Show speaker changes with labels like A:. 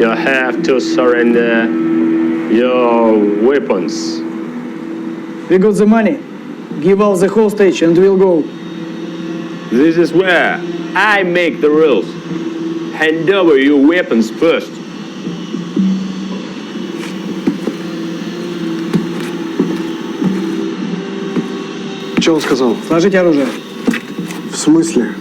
A: You have to surrender your weapons.
B: We got the money. Give us the hostage and we'll go.
A: This is where I make the rules. Hand over your weapons first.
C: Что он сказал?
B: Сложите оружие.
C: В смысле?